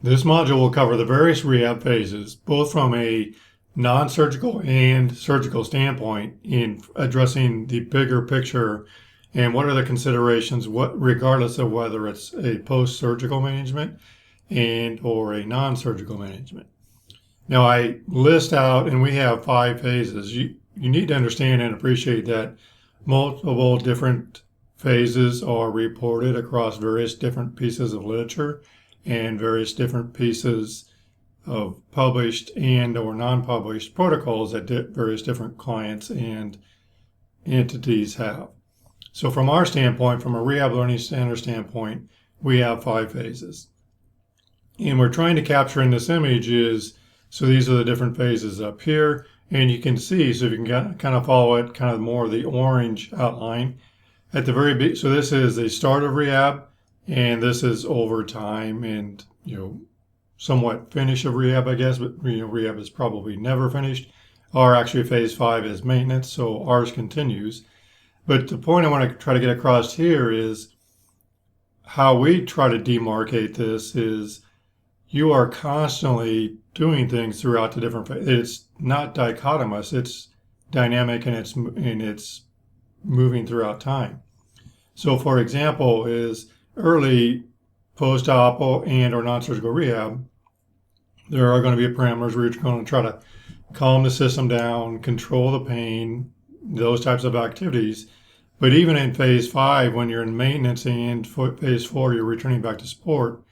This module will cover the various rehab phases, both from a non-surgical and surgical standpoint in addressing the bigger picture and what are the considerations, regardless of whether it's a post-surgical management and or a non-surgical management. Now I list out, and we have 5 phases. You need to understand and appreciate that multiple different phases are reported across various different pieces of literature and various different pieces of published and or non-published protocols that various different clients and entities have. So from our standpoint, from a Rehab Learning Center standpoint, we have 5 phases. And we're trying to capture in this image is, so these are the different phases up here, and you can see, so if you can kind of follow it, kind of more of the orange outline. At the very big, so this is the start of rehab, and this is over time and, somewhat finish of rehab, I guess, but, rehab is probably never finished. Or actually phase 5 is maintenance, so ours continues. But the point I want to try to get across here is how we try to demarcate this is you are constantly doing things throughout the different phases. It's not dichotomous, it's dynamic and it's moving throughout time. So for example, is early post-op and or non-surgical rehab, there are going to be parameters where you're going to try to calm the system down, control the pain, those types of activities. But even in phase 5, when you're in maintenance and phase 4, you're returning back to sport,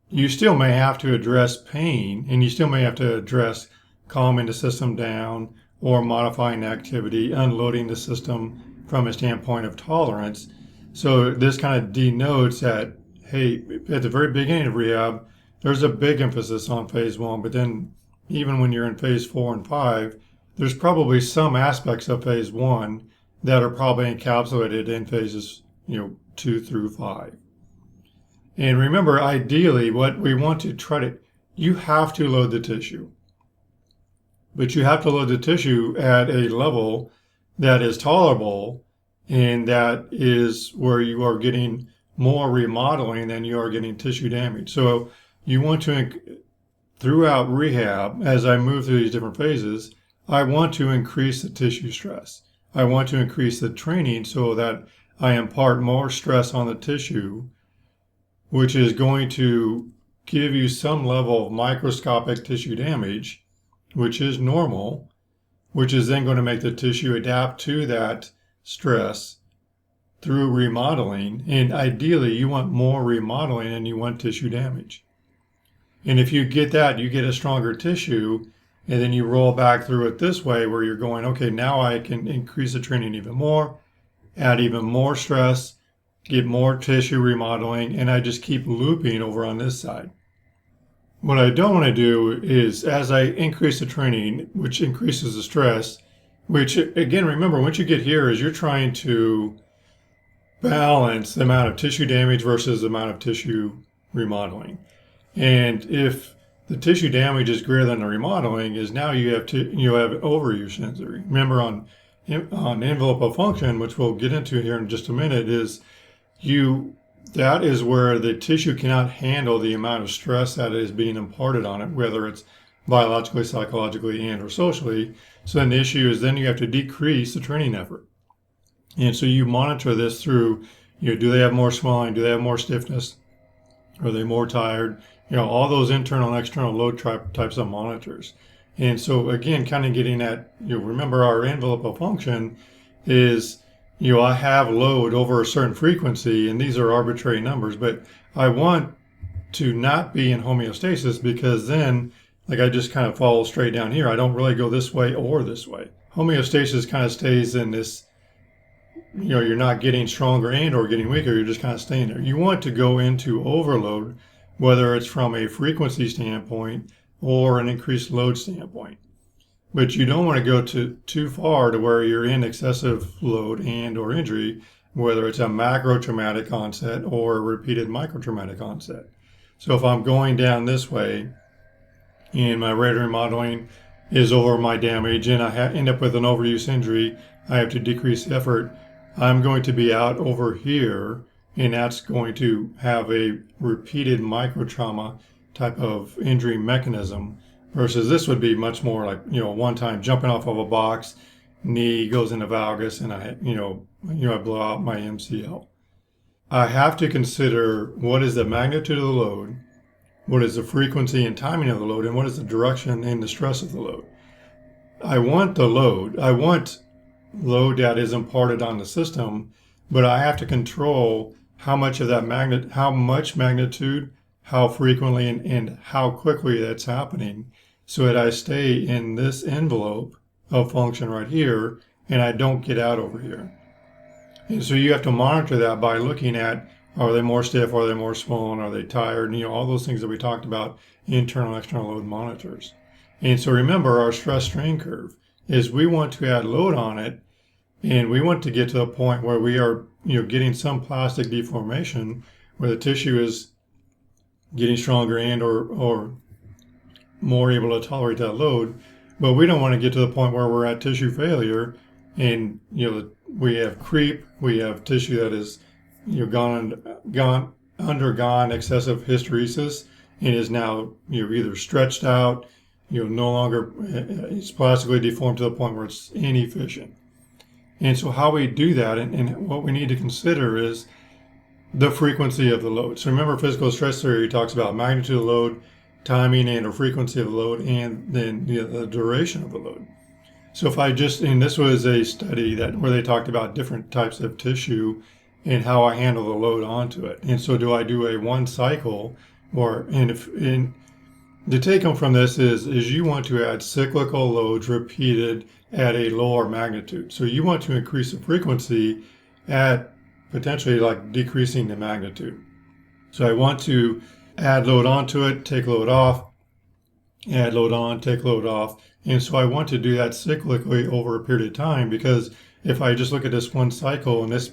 you still may have to address pain and you still may have to address calming the system down or modifying activity, unloading the system from a standpoint of tolerance. So this kind of denotes that, hey, at the very beginning of rehab, there's a big emphasis on phase 1, but then even when you're in phase 4 and 5, there's probably some aspects of phase 1 that are probably encapsulated in phases 2 through 5. And remember, ideally, what we want to you have to load the tissue. But you have to load the tissue at a level that is tolerable, and that is where you are getting more remodeling than you are getting tissue damage. So you want to, throughout rehab, as I move through these different phases, I want to increase the tissue stress. I want to increase the training so that I impart more stress on the tissue, which is going to give you some level of microscopic tissue damage, which is normal, which is then going to make the tissue adapt to that stress through remodeling. And ideally, you want more remodeling than you want tissue damage. And if you get that, you get a stronger tissue, and then you roll back through it this way where you're going, okay, now I can increase the training even more, add even more stress, get more tissue remodeling, and I just keep looping over on this side. What I don't want to do is, as I increase the training, which increases the stress, which again, remember, once you get here is you're trying to balance the amount of tissue damage versus the amount of tissue remodeling. And if the tissue damage is greater than the remodeling, is now you have overuse injury. Remember on envelope of function, which we'll get into here in just a minute, is that is where the tissue cannot handle the amount of stress that is being imparted on it, whether it's biologically, psychologically, and or socially. So then the issue is then you have to decrease the training effort. And so you monitor this through, do they have more swelling? Do they have more stiffness? Are they more tired? All those internal and external load types of monitors. And so again, kind of getting at, remember our envelope of function is, I have load over a certain frequency, and these are arbitrary numbers, but I want to not be in homeostasis because then, like I just kind of follow straight down here, I don't really go this way or this way. Homeostasis kind of stays in this, you're not getting stronger and or getting weaker, you're just kind of staying there. You want to go into overload, whether it's from a frequency standpoint or an increased load standpoint. But you don't want to go too far to where you're in excessive load and or injury, whether it's a macro traumatic onset or a repeated microtraumatic onset. So if I'm going down this way and my rate of remodeling is over my damage and I end up with an overuse injury, I have to decrease the effort, I'm going to be out over here, and that's going to have a repeated microtrauma type of injury mechanism, versus this would be much more like, one time jumping off of a box, knee goes into valgus, and I blow out my MCL. I have to consider what is the magnitude of the load, what is the frequency and timing of the load, and what is the direction and the stress of the load. I want the load. I want load that is imparted on the system, but I have to control how much of that how much magnitude, how frequently, and how quickly that's happening, so that I stay in this envelope of function right here, and I don't get out over here. And so you have to monitor that by looking at, are they more stiff, are they more swollen, are they tired, all those things that we talked about, internal, external load monitors. And so remember, our stress strain curve is we want to add load on it, and we want to get to the point where we are, getting some plastic deformation, where the tissue is getting stronger and or more able to tolerate that load. But we don't want to get to the point where we're at tissue failure, and we have creep, we have tissue that is undergone excessive hysteresis and is now either stretched out, no longer, it's plastically deformed to the point where it's inefficient. And so how we do that, and what we need to consider is the frequency of the load. So remember, physical stress theory talks about magnitude of load, timing and or frequency of the load, and then the duration of the load. So if and this was a study where they talked about different types of tissue and how I handle the load onto it. And so do I do a one cycle, the take home from this is you want to add cyclical loads repeated at a lower magnitude. So you want to increase the frequency at potentially like decreasing the magnitude. So I want to add load onto it, take load off, add load on, take load off. And so I want to do that cyclically over a period of time, because if I just look at this one cycle, and this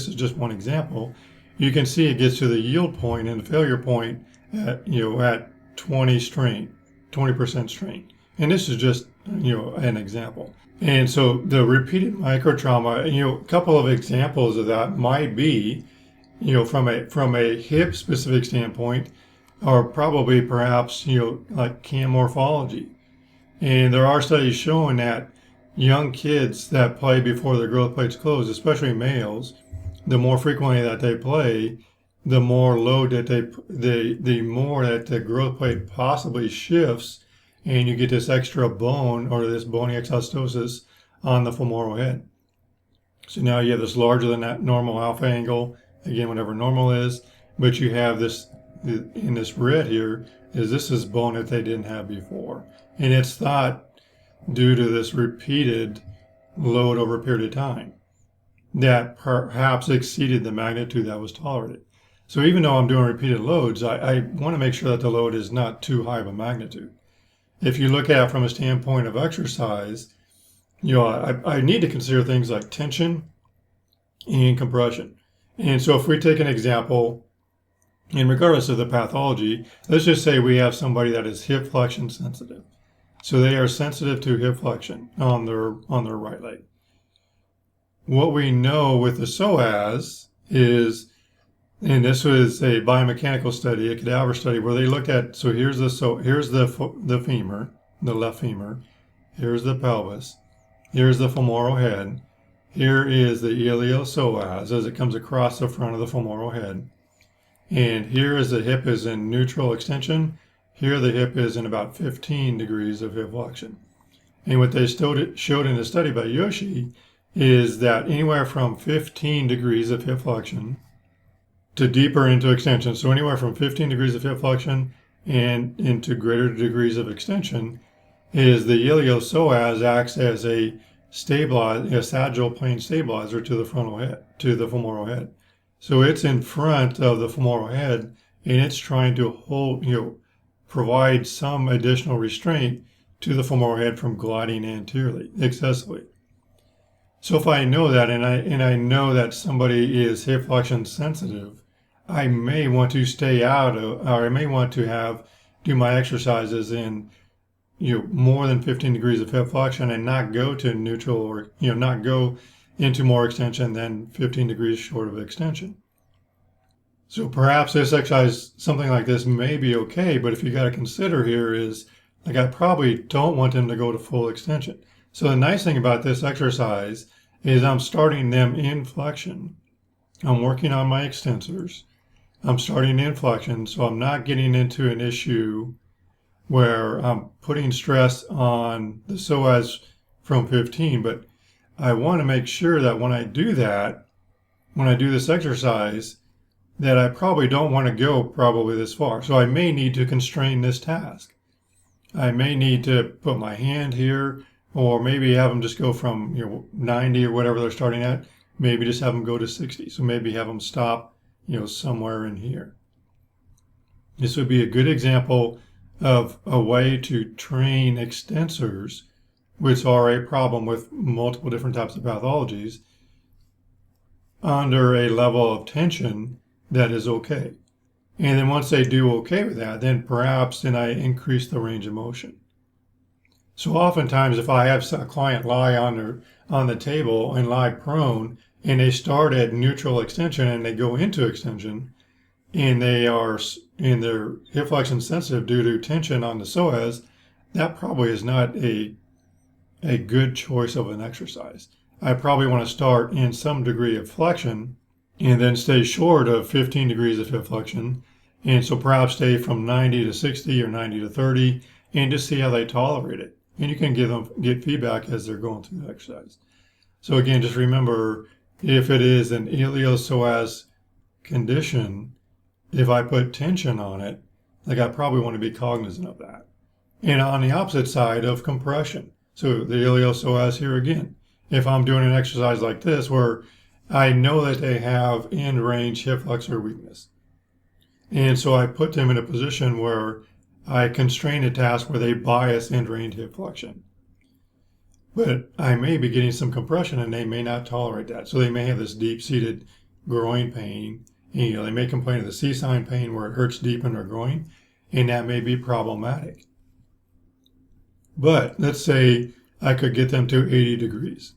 is just one example, you can see it gets to the yield point and the failure point at 20% strain. And this is just, an example. And so the repeated microtrauma, a couple of examples of that might be, from a hip specific standpoint, or probably perhaps, like cam morphology. And there are studies showing that young kids that play before their growth plates close, especially males, the more frequently that they play, the more load that the more that the growth plate possibly shifts, and you get this extra bone or this bony exostosis on the femoral head. So now you have this larger than that normal alpha angle, again, whatever normal is, but you have this, in this red here, this is bone that they didn't have before. And it's thought, due to this repeated load over a period of time, that perhaps exceeded the magnitude that was tolerated. So even though I'm doing repeated loads, I want to make sure that the load is not too high of a magnitude. If you look at it from a standpoint of exercise, I need to consider things like tension and compression. And so if we take an example, and regardless of the pathology, let's just say we have somebody that is hip flexion sensitive. So they are sensitive to hip flexion on their right leg. What we know with the psoas is, and this was a biomechanical study, a cadaver study, where they looked at, here's the femur, the left femur, here's the pelvis, here's the femoral head, here is the iliopsoas as it comes across the front of the femoral head, and here is the hip is in neutral extension, here the hip is in about 15 degrees of hip flexion. And what they showed in the study by Yoshi is that anywhere from 15 degrees of hip flexion to deeper into extension, so anywhere from 15 degrees of hip flexion and into greater degrees of extension, is the iliopsoas acts as a sagittal plane stabilizer to the frontal head, to the femoral head. So it's in front of the femoral head, and it's trying to hold, provide some additional restraint to the femoral head from gliding anteriorly excessively. So if I know that, and I know that somebody is hip flexion sensitive, I may want to stay out of, or I may want to do my exercises in, more than 15 degrees of hip flexion and not go to neutral, or, not go into more extension than 15 degrees short of extension. So perhaps this exercise, something like this may be okay, but if you got to consider here is, like, I probably don't want them to go to full extension. So the nice thing about this exercise is I'm starting them in flexion. I'm working on my extensors. I'm starting in flexion, so I'm not getting into an issue where I'm putting stress on the psoas from 15, but I want to make sure that when I do that, when I do this exercise, that I probably don't want to go probably this far. So I may need to constrain this task. I may need to put my hand here, or maybe have them just go from 90 or whatever they're starting at, maybe just have them go to 60. So maybe have them stop somewhere in here. This would be a good example of a way to train extensors, which are a problem with multiple different types of pathologies, under a level of tension that is okay. And then once they do okay with that, then perhaps then I increase the range of motion. So oftentimes if I have a client lie on the table and lie prone, and they start at neutral extension and they go into extension, and they are in their hip flexion sensitive due to tension on the psoas, that probably is not a good choice of an exercise. I probably want to start in some degree of flexion and then stay short of 15 degrees of hip flexion. And so perhaps stay from 90 to 60 or 90 to 30 and just see how they tolerate it. And you can get feedback as they're going through the exercise. So again, just remember, if it is an iliopsoas condition, if I put tension on it, like, I probably want to be cognizant of that. And on the opposite side of compression, so the iliopsoas here again, if I'm doing an exercise like this where I know that they have end range hip flexor weakness, and so I put them in a position where I constrain a task where they bias end range hip flexion. But I may be getting some compression and they may not tolerate that. So they may have this deep-seated groin pain. And, they may complain of the C-sign pain where it hurts deep in their groin, and that may be problematic. But let's say I could get them to 80 degrees.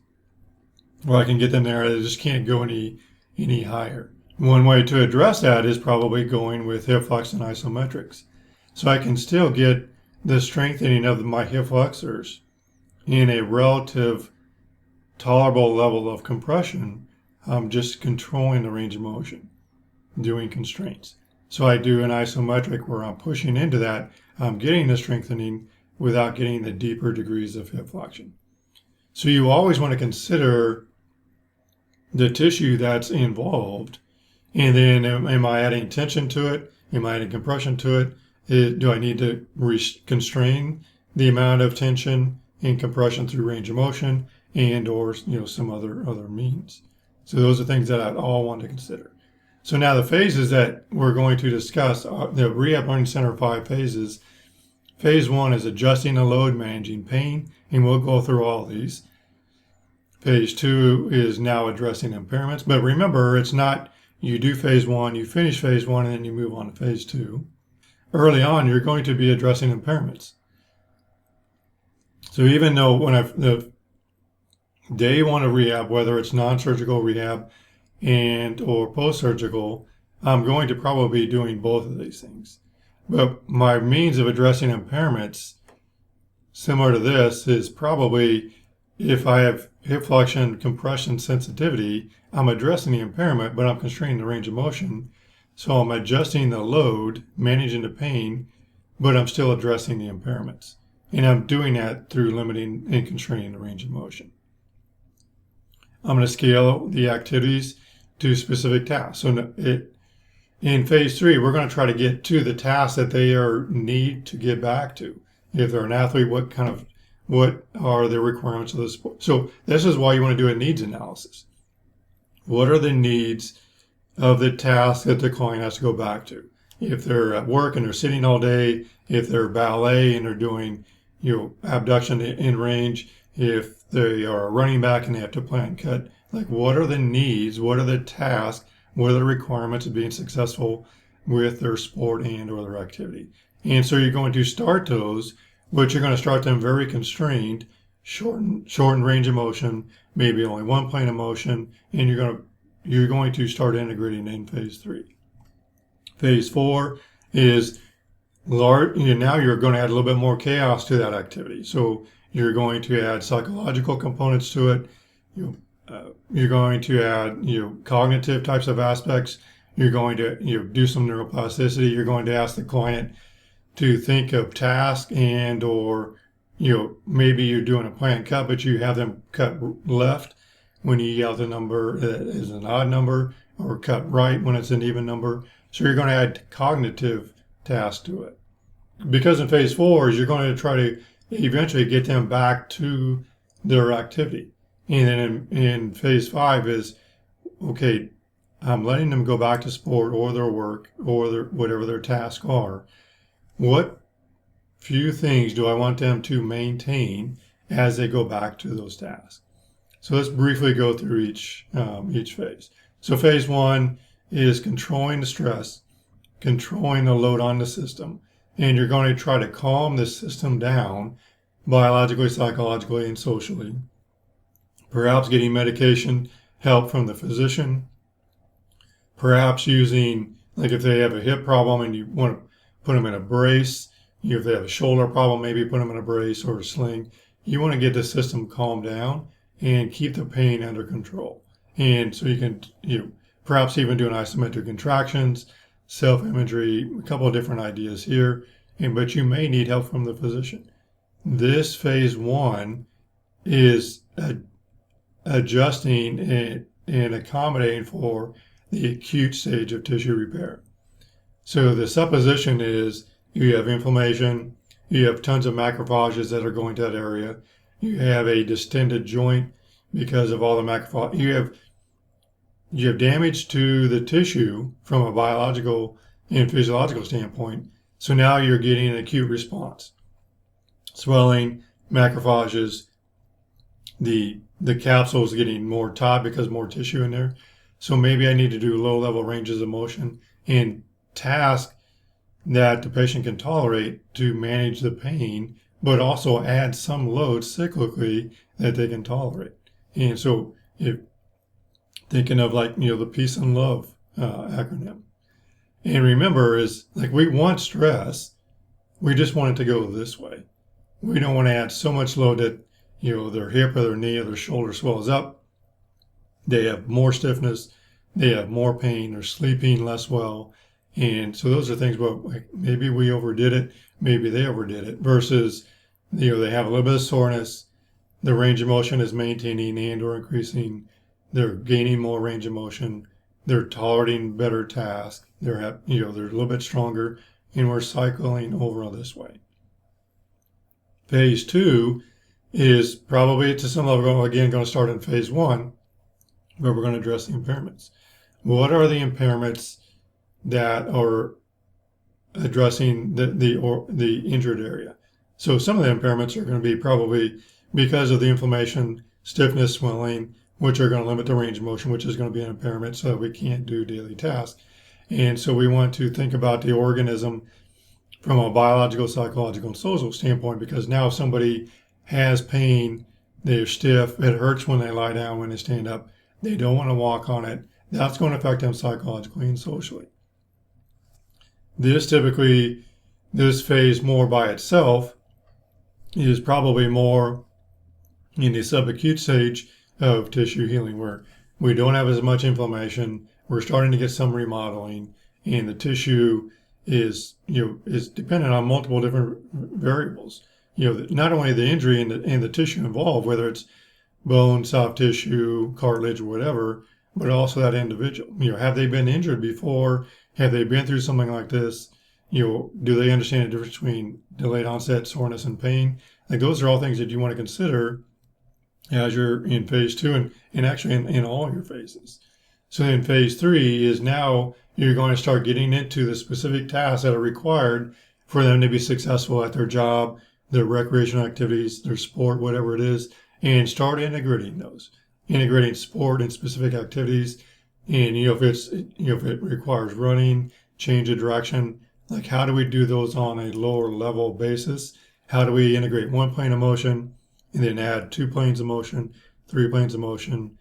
Well, I can get them there. They just can't go any higher. One way to address that is probably going with hip flexion isometrics. So I can still get the strengthening of my hip flexors in a relative tolerable level of compression. I'm just controlling the range of motion, doing constraints. So I do an isometric where I'm pushing into that. I'm getting the strengthening without getting the deeper degrees of hip flexion. So you always want to consider the tissue that's involved, and then am I adding tension to it? Am I adding compression to it? Do I need to constrain the amount of tension and compression through range of motion and or some other means? So those are things that I'd all want to consider. So now the phases that we're going to discuss are the Rehab Learning Center 5 phases. Phase 1 is adjusting the load, managing pain, and we'll go through all these. Phase 2 is now addressing impairments. But remember, it's not you do phase 1, you finish phase 1, and then you move on to phase 2. Early on, you're going to be addressing impairments. So even though the day 1 of rehab, whether it's non-surgical rehab and or post-surgical, I'm going to probably be doing both of these things. But my means of addressing impairments, similar to this, is probably if I have hip flexion compression sensitivity, I'm addressing the impairment, but I'm constraining the range of motion. So I'm adjusting the load, managing the pain, but I'm still addressing the impairments. And I'm doing that through limiting and constraining the range of motion. I'm going to scale the activities to specific tasks. So in phase 3, we're going to try to get to the tasks that they need to get back to. If they're an athlete, what are the requirements of the sport? So this is why you want to do a needs analysis. What are the needs of the task that the client has to go back to? If they're at work and they're sitting all day, if they're ballet and they're doing abduction in range, if they are a running back and they have to plant cut, like, what are the needs? What are the tasks? What are the requirements of being successful with their sport and or their activity? And so you're going to start those, but you're going to start them very constrained, shorten range of motion, maybe only one plane of motion, and you're going to start integrating in phase 3. Phase 4 is large. Now you're going to add a little bit more chaos to that activity. So you're going to add psychological components to it. You're going to add cognitive types of aspects. You're going to do some neuroplasticity. You're going to ask the client to think of tasks and or maybe you're doing a planned cut, but you have them cut left when you yell the number is an odd number, or cut right when it's an even number. So you're going to add cognitive tasks to it. Because in phase 4 is you're going to try to eventually get them back to their activity. And then in phase 5 is, okay, I'm letting them go back to sport or their work or whatever their tasks are. What few things do I want them to maintain as they go back to those tasks? So let's briefly go through each phase. So phase 1 is controlling the stress, controlling the load on the system, and you're going to try to calm the system down biologically, psychologically, and socially. Perhaps getting medication help from the physician, perhaps using, like if they have a hip problem and you want to put them in a brace, if they have a shoulder problem, maybe put them in a brace or a sling. You want to get the system calmed down and keep the pain under control. And so you can perhaps even do an isometric contractions, self-imagery, a couple of different ideas here, but you may need help from the physician. This phase 1 is adjusting and accommodating for the acute stage of tissue repair. So the supposition is you have inflammation, you have tons of macrophages that are going to that area, you have a distended joint because of all the macrophages, you have damage to the tissue from a biological and physiological standpoint. So now you're getting an acute response. Swelling, macrophages, the capsule is getting more taut because more tissue in there. So maybe I need to do low-level ranges of motion and task that the patient can tolerate to manage the pain, but also add some load cyclically that they can tolerate. And so if thinking of the peace and love acronym. And remember is we want stress, we just want it to go this way. We don't want to add so much load that their hip or their knee or their shoulder swells up. They have more stiffness, they have more pain, they're sleeping less well. And so those are things, maybe we overdid it, maybe they overdid it, versus, they have a little bit of soreness, the range of motion is maintaining and or increasing, they're gaining more range of motion, they're tolerating better tasks, they're a little bit stronger, and we're cycling over this way. Phase 2 is probably to some level, again, going to start in phase 1, but we're going to address the impairments. What are the impairments that are addressing the injured area? So some of the impairments are going to be probably because of the inflammation, stiffness, swelling, which are going to limit the range of motion, which is going to be an impairment so that we can't do daily tasks. And so we want to think about the organism from a biological, psychological, and social standpoint, because now if somebody has pain, they're stiff, it hurts when they lie down, when they stand up, they don't want to walk on it, that's going to affect them psychologically and socially. This phase more by itself is probably more in the subacute stage of tissue healing, where we don't have as much inflammation, we're starting to get some remodeling, and the tissue is dependent on multiple different variables. Not only the injury and the tissue involved, whether it's bone, soft tissue, cartilage, or whatever, but also that individual. Have they been injured before? Have they been through something like this? Do they understand the difference between delayed onset soreness and pain? Those are all things that you want to consider as you're in phase 2 and actually in all your phases. So in phase 3 is now you're going to start getting into the specific tasks that are required for them to be successful at their job, their recreational activities, their sport, whatever it is, and start integrating those. Integrating sport and specific activities. And if it requires running, change of direction, how do we do those on a lower level basis? How do we integrate one plane of motion and then add 2 planes of motion, 3 planes of motion?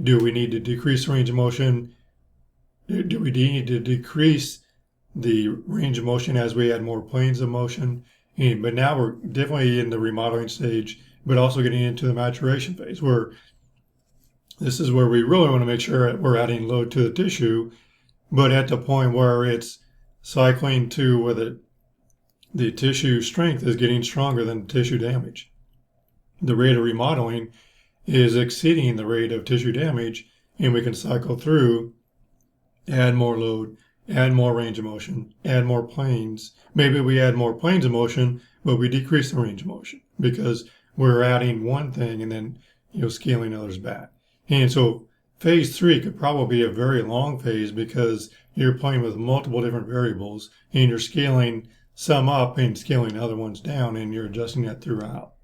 Do we need to decrease range of motion? Do we need to decrease the range of motion as we add more planes of motion. But now we're definitely in the remodeling stage, but also getting into the maturation phase where this is where we really want to make sure we're adding load to the tissue, but at the point where it's cycling to where the tissue strength is getting stronger than tissue damage. The rate of remodeling is exceeding the rate of tissue damage, and we can cycle through, add more load, add more range of motion, add more planes. Maybe we add more planes of motion, but we decrease the range of motion because we're adding one thing and then scaling others back. And so phase 3 could probably be a very long phase because you're playing with multiple different variables and you're scaling some up and scaling other ones down, and you're adjusting that throughout.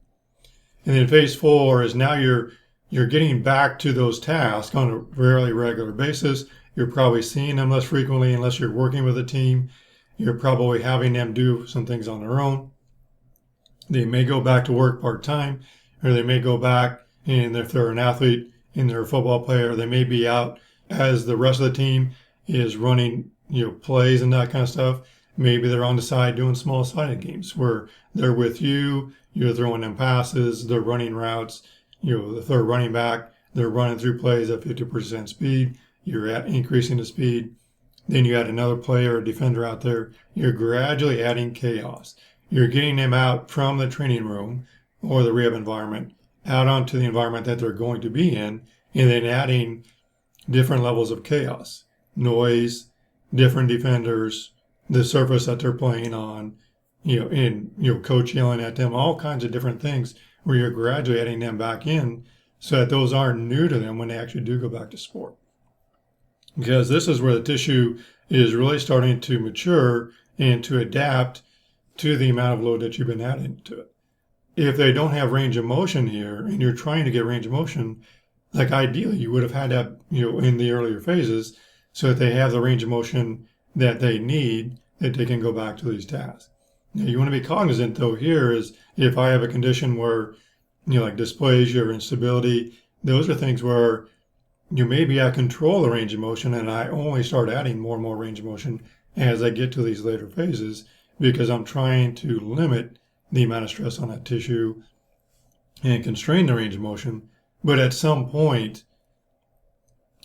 And then phase 4 is now you're getting back to those tasks on a fairly regular basis. You're probably seeing them less frequently unless you're working with a team. You're probably having them do some things on their own. They may go back to work part-time, or they may go back, and if they're an athlete and they're a football player, they may be out as the rest of the team is running plays and that kind of stuff. Maybe they're on the side doing small sided games where they're with you, you're throwing them passes, they're running routes, if they're running back, they're running through plays at 50% speed, you're increasing the speed. Then you add another player, a defender out there, you're gradually adding chaos. You're getting them out from the training room or the rehab environment out onto the environment that they're going to be in, and then adding different levels of chaos, noise, different defenders, the surface that they're playing on, coach yelling at them, all kinds of different things where you're gradually adding them back in so that those aren't new to them when they actually do go back to sport. Because this is where the tissue is really starting to mature and to adapt to the amount of load that you've been adding to it. If they don't have range of motion here and you're trying to get range of motion, like ideally you would have had that, in the earlier phases so that they have the range of motion that they need, that they can go back to these tasks. Now, you want to be cognizant though here is if I have a condition where, like dysplasia or instability, those are things where you may be out of control of the range of motion, and I only start adding more and more range of motion as I get to these later phases because I'm trying to limit the amount of stress on that tissue and constrain the range of motion. But at some point,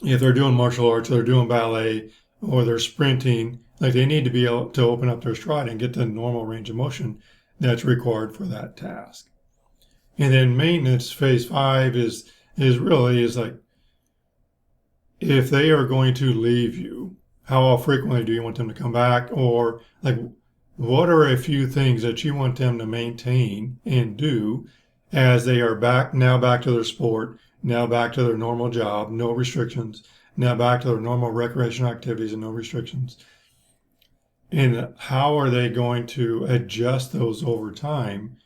if they're doing martial arts, or they're doing ballet, or they're sprinting, like they need to be able to open up their stride and get the normal range of motion that's required for that task. And then maintenance phase 5 is like if they are going to leave you, how frequently do you want them to come back? Or like what are a few things that you want them to maintain and do as they are back to their sport, now back to their normal job, no restrictions, now back to their normal recreational activities and no restrictions. And how are they going to adjust those over time?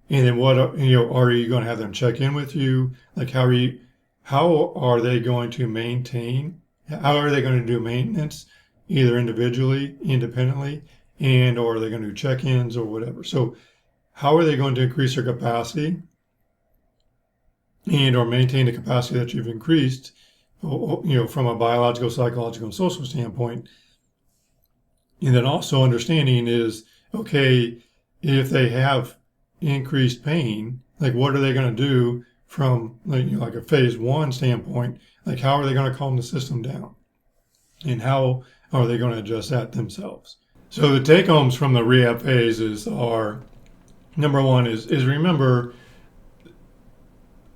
And then what are you going to have them check in with you? Like how are they going to maintain? How are they going to do maintenance, either individually, independently, and or are they going to do check-ins or whatever? So how are they going to increase their capacity and or maintain the capacity that you've increased, from a biological, psychological, and social standpoint? And then also understanding is, okay, if they have increased pain, like what are they going to do from like a phase 1 standpoint? Like how are they going to calm the system down? And how are they going to adjust that themselves? So the take-homes from the rehab phases are, number 1 is remember,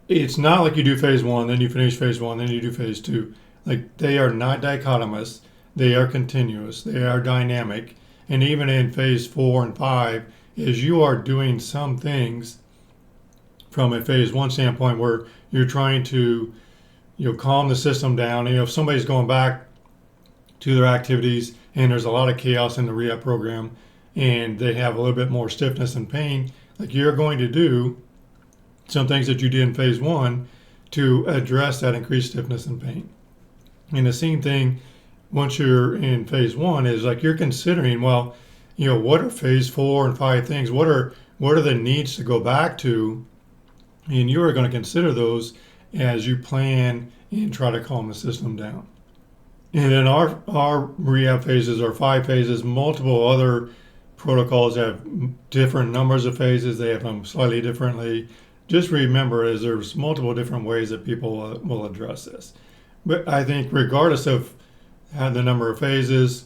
it's not like you do phase 1, then you finish phase 1, then you do phase 2. Like they are not dichotomous. They are continuous. They are dynamic. And even in phase 4 and 5, is you are doing some things from a phase 1 standpoint where you're trying to calm the system down. If somebody's going back to their activities and there's a lot of chaos in the rehab program and they have a little bit more stiffness and pain, like you're going to do some things that you did in phase 1 to address that increased stiffness and pain. And the same thing once you're in phase 1 is like you're considering, well, what are phase 4 and 5 things? What are the needs to go back to? And you are going to consider those as you plan and try to calm the system down. And then our rehab phases are 5 phases. Multiple other protocols have different numbers of phases. They have them slightly differently. Just remember, is there's multiple different ways that people will address this. But I think regardless of how the number of phases,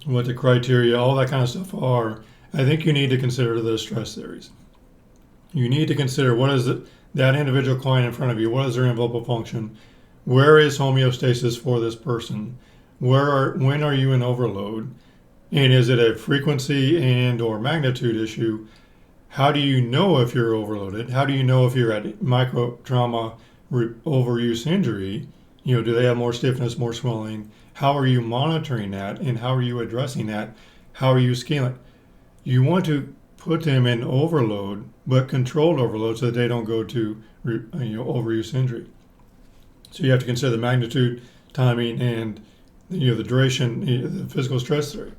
what the criteria, all that kind of stuff are, I think you need to consider the stress theories. You need to consider what is that individual client in front of you, what is their envelopal function, where is homeostasis for this person, when are you in overload, and is it a frequency and or magnitude issue? How do you know if you're overloaded? How do you know if you're at micro trauma overuse injury? Do they have more stiffness, more swelling? How are you monitoring that, and how are you addressing that? How are you scaling? You want to put them in overload, but controlled overload, so that they don't go to overuse injury. So you have to consider the magnitude, timing, and the duration, the physical stress theory.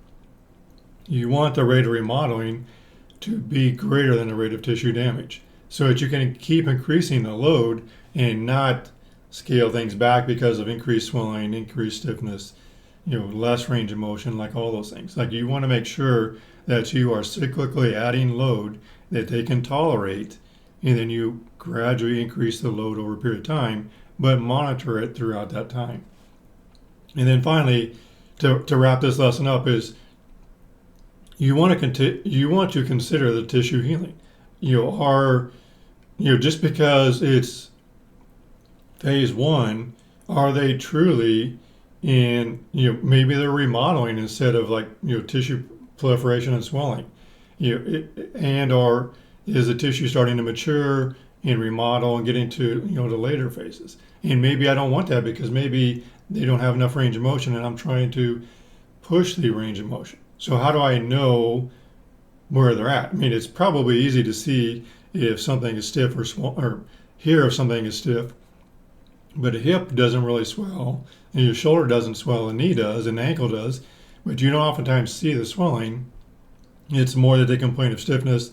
You want the rate of remodeling to be greater than the rate of tissue damage, so that you can keep increasing the load and not scale things back because of increased swelling, increased stiffness, less range of motion, like all those things. Like, you want to make sure that you are cyclically adding load that they can tolerate, and then you gradually increase the load over a period of time, but monitor it throughout that time. And then finally, to wrap this lesson up, is you want to consider the tissue healing. Just because it's phase one, are they truly in, maybe they're remodeling instead of tissue proliferation and swelling, or is the tissue starting to mature and remodel and getting to the later phases? And maybe I don't want that, because maybe they don't have enough range of motion, and I'm trying to push the range of motion. So how do I know where they're at? I mean, it's probably easy to see if something is stiff or hear if something is stiff, but a hip doesn't really swell, and your shoulder doesn't swell, a knee does, an ankle does, but you don't oftentimes see the swelling. It's more that they complain of stiffness,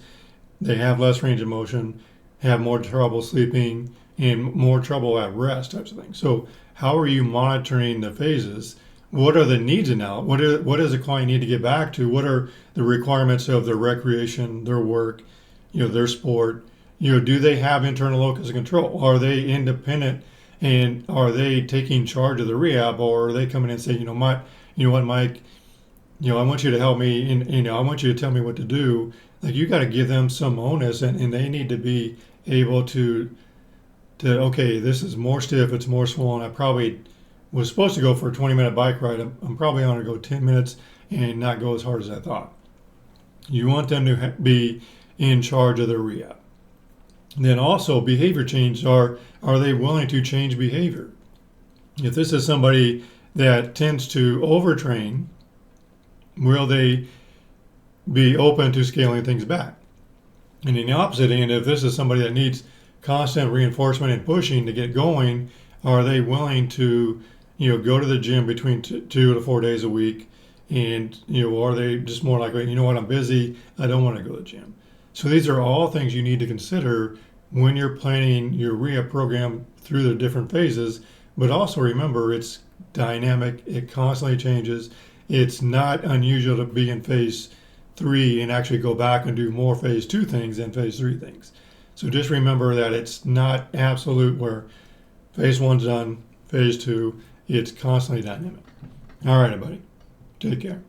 they have less range of motion, have more trouble sleeping, and more trouble at rest, types of things. So how are you monitoring the phases? What are the needs now? What does a client need to get back to? What are the requirements of their recreation, their work, their sport? Do they have internal locus of control? Are they independent, and are they taking charge of the rehab, or are they coming in and saying, Mike, I want you to help me, and I want you to tell me what to do. Like, you got to give them some onus, and they need to be able to okay, this is more stiff, it's more swollen. I probably was supposed to go for a 20-minute bike ride. I'm probably going to go 10 minutes and not go as hard as I thought. You want them to be in charge of their rehab. Then also, behavior change. Are they willing to change behavior? If this is somebody that tends to overtrain, will they be open to scaling things back? And in the opposite end, if this is somebody that needs constant reinforcement and pushing to get going, are they willing to go to the gym between 2 to 4 days a week? And are they just more like, what, I'm busy, I don't want to go to the gym? So these are all things you need to consider when you're planning your rehab program through the different phases. But also remember, it's dynamic, it constantly changes. It's not unusual to be in phase 3 and actually go back and do more phase 2 things than phase 3 things. So just remember that it's not absolute where phase 1's done, phase 2, it's constantly dynamic. All right, everybody, take care.